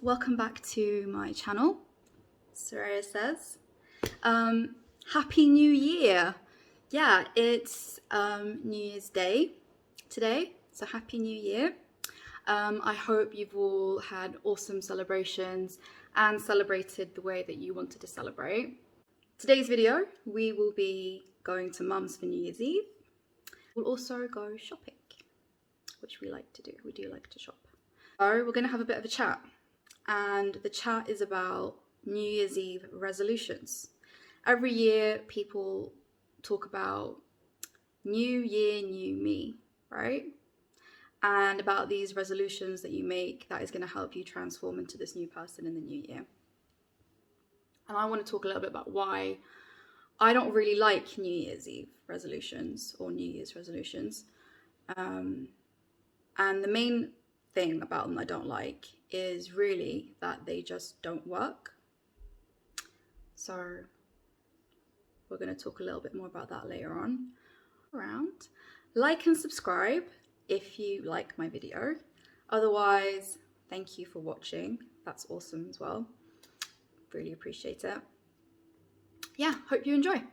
welcome back to my channel. Soraya says, Happy New Year. Yeah, it's New Year's Day today, so Happy New Year. I hope you've all had awesome celebrations and celebrated the way that you wanted to celebrate. Today's video, we will be going to Mum's for New Year's Eve. We'll also go shopping, which we like to do. We do like to shop. So we're going to have a bit of a chat, and the chat is about New Year's Eve resolutions. Every year people talk about new year, new me, right? And about these resolutions that you make that is going to help you transform into this new person in the new year. And I want to talk a little bit about why I don't really like New Year's Eve resolutions or New Year's resolutions. And the main thing about them I don't like is really that they just don't work. So we're going to talk a little bit more about that later on. Like and subscribe if you like my video. Otherwise, thank you for watching. That's awesome as well. Really appreciate it. Yeah, hope you enjoy.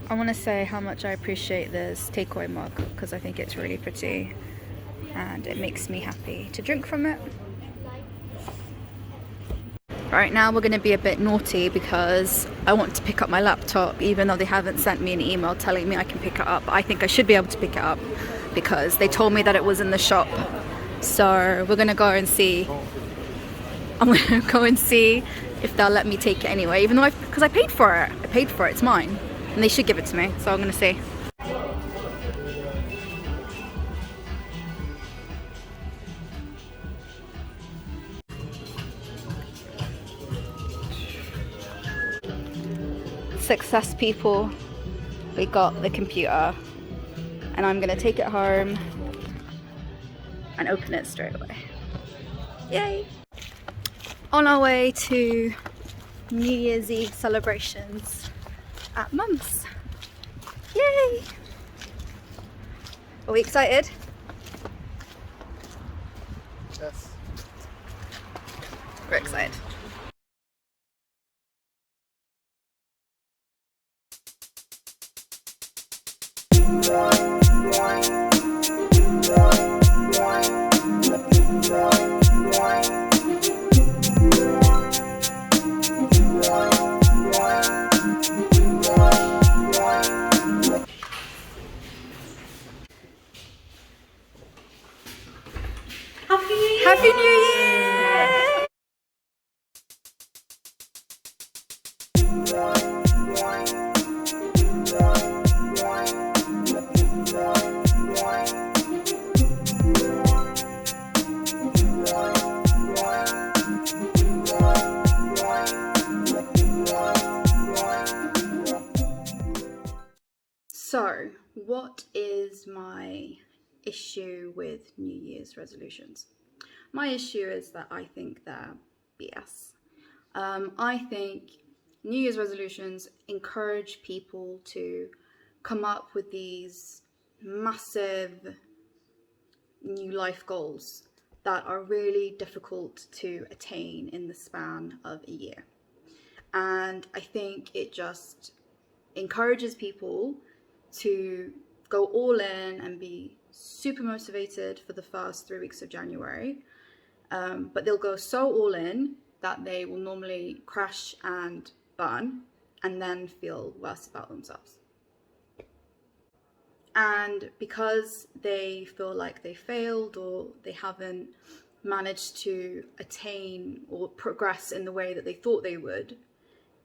I want to say how much I appreciate this takeaway mug because I think it's really pretty and it makes me happy to drink from it. Right now we're going to be a bit naughty because I want to pick up my laptop even though they haven't sent me an email telling me I can pick it up. I think I should be able to pick it up because they told me that it was in the shop. So we're going to go and see. I'm going to go and see if they'll let me take it anyway, even though because I paid for it. I paid for it, it's mine. And they should give it to me, so I'm gonna see. Success, people. We got the computer and I'm gonna take it home and open it straight away. Yay! On our way to New Year's Eve celebrations at Mum's. Yay! Are we excited? Yes. We're excited. Happy New Year! So, what is my issue with New Year's resolutions? My issue is that I think they're BS. I think New Year's resolutions encourage people to come up with these massive new life goals that are really difficult to attain in the span of a year. And I think it just encourages people to go all in and be super motivated for the first 3 weeks of January. But they'll go so all in that they will normally crash and burn and then feel worse about themselves. And because they feel like they failed or they haven't managed to attain or progress in the way that they thought they would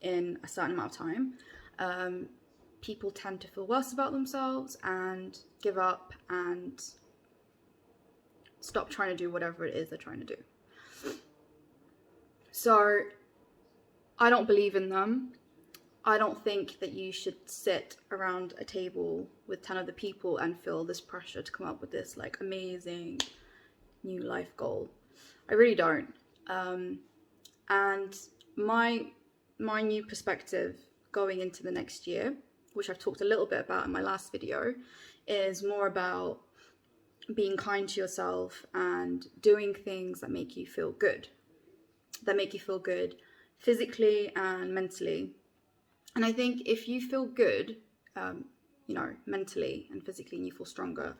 in a certain amount of time, people tend to feel worse about themselves and give up and stop trying to do whatever it is they're trying to do. So I don't believe in them. I don't think that you should sit around a table with 10 other people and feel this pressure to come up with this like amazing new life goal. I really don't. And my new perspective going into the next year, which I've talked a little bit about in my last video, is more about being kind to yourself and doing things that make you feel good. That make you feel good physically and mentally. And I think if you feel good, you know, mentally and physically, and you feel stronger,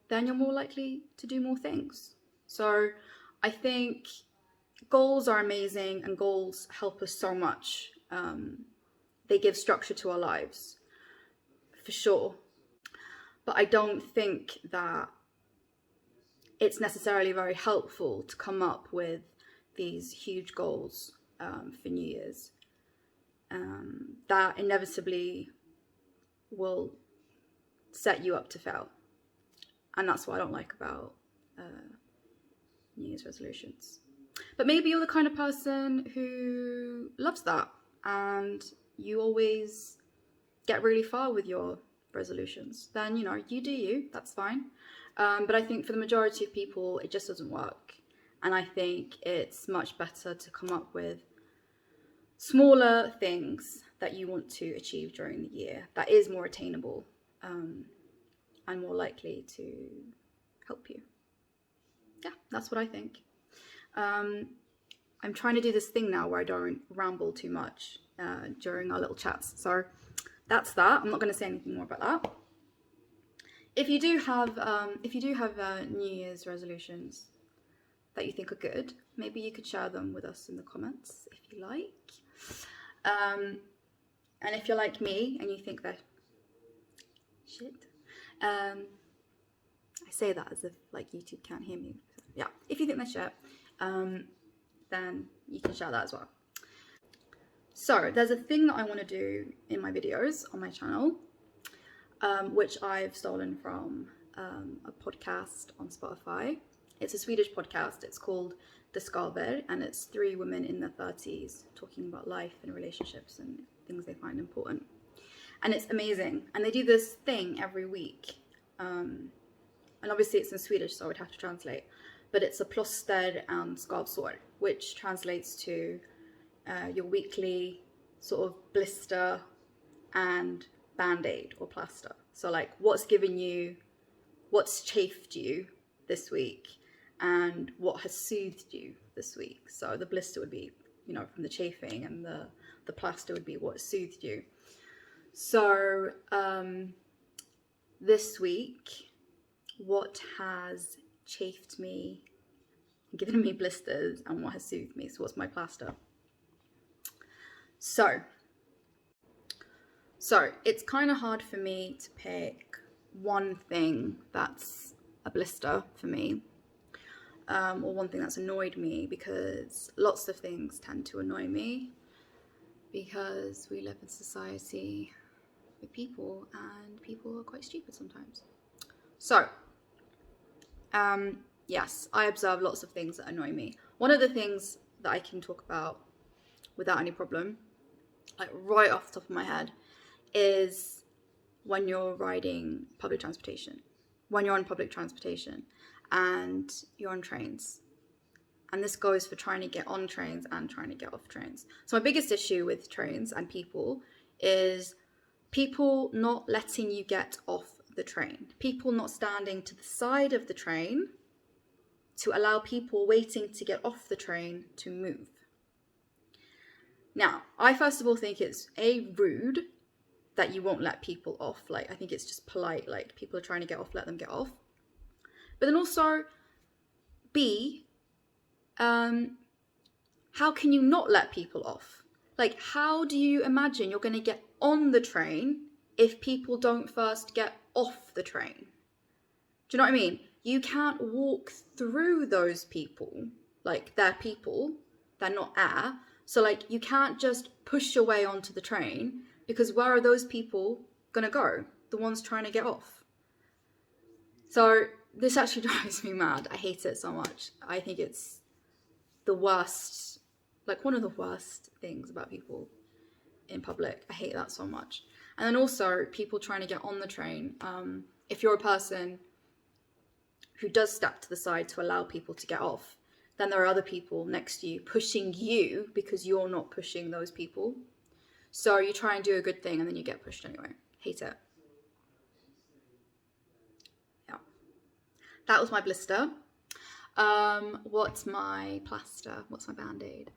then you're more likely to do more things. So I think goals are amazing, and goals help us so much. They give structure to our lives, for sure. But I don't think that it's necessarily very helpful to come up with these huge goals for New Year's. That inevitably will set you up to fail. And that's what I don't like about New Year's resolutions. But maybe you're the kind of person who loves that and you always get really far with your resolutions. Then, you know, you do you, that's fine. But I think for the majority of people, it just doesn't work. And I think it's much better to come up with smaller things that you want to achieve during the year that is more attainable and more likely to help you. Yeah, that's what I think. I'm trying to do this thing now where I don't ramble too much during our little chats. So that's that. I'm not going to say anything more about that. If you do have New Year's resolutions that you think are good, maybe you could share them with us in the comments if you like. And if you're like me and you think that shit, I say that as if like YouTube can't hear me. Yeah, if you think they're shit, then you can share that as well. So there's a thing that I want to do in my videos on my channel, which I've stolen from a podcast on Spotify. It's a Swedish podcast. It's called Discover, and it's 3 women in their 30s talking about life and relationships and things they find important. And it's amazing. And they do this thing every week. And obviously it's in Swedish, so I would have to translate. But it's a plåster and skavsår, which translates to your weekly sort of blister and band-aid or plaster. So like what's chafed you this week and what has soothed you this week. So the blister would be, you know, from the chafing, and the plaster would be what soothed you. So this week, what has chafed me, given me blisters, and what has soothed me? So what's my plaster? So it's kind of hard for me to pick one thing that's a blister for me, or one thing that's annoyed me, because lots of things tend to annoy me because we live in society with people, and people are quite stupid sometimes. So yes, I observe lots of things that annoy me. One of the things that I can talk about without any problem, like right off the top of my head, is when you're riding public transportation. When you're on public transportation and you're on trains. And this goes for trying to get on trains and trying to get off trains. So my biggest issue with trains and people is people not letting you get off the train. People not standing to the side of the train to allow people waiting to get off the train to move. Now, I first of all think it's rude that you won't let people off. Like, I think it's just polite, like people are trying to get off, let them get off. But then also, B, how can you not let people off? Like, how do you imagine you're going to get on the train if people don't first get off the train? Do you know what I mean? You can't walk through those people. Like, they're people, they're not air. So like, you can't just push your way onto the train because where are those people gonna go? The ones trying to get off. So this actually drives me mad. I hate it so much. I think it's the worst, like one of the worst things about people in public. I hate that so much. And then also people trying to get on the train. If you're a person who does step to the side to allow people to get off, then there are other people next to you pushing you because you're not pushing those people. So you try and do a good thing and then you get pushed anyway. Hate it. Yeah. That was my blister. What's my plaster? What's my band-aid?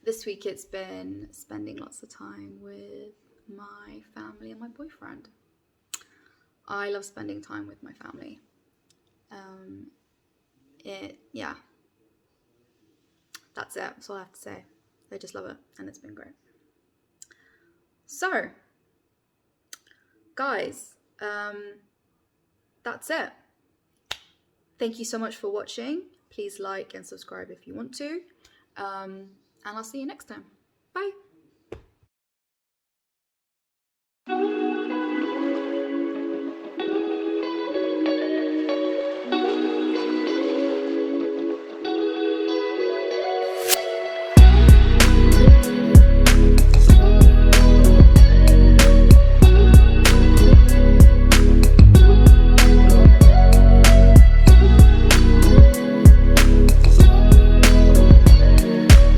This week it's been spending lots of time with my family and my boyfriend. I love spending time with my family. Yeah. That's it. That's all I have to say. I just love it and it's been great. So, guys, that's it. Thank you so much for watching. Please like and subscribe if you want to. And I'll see you next time. Bye.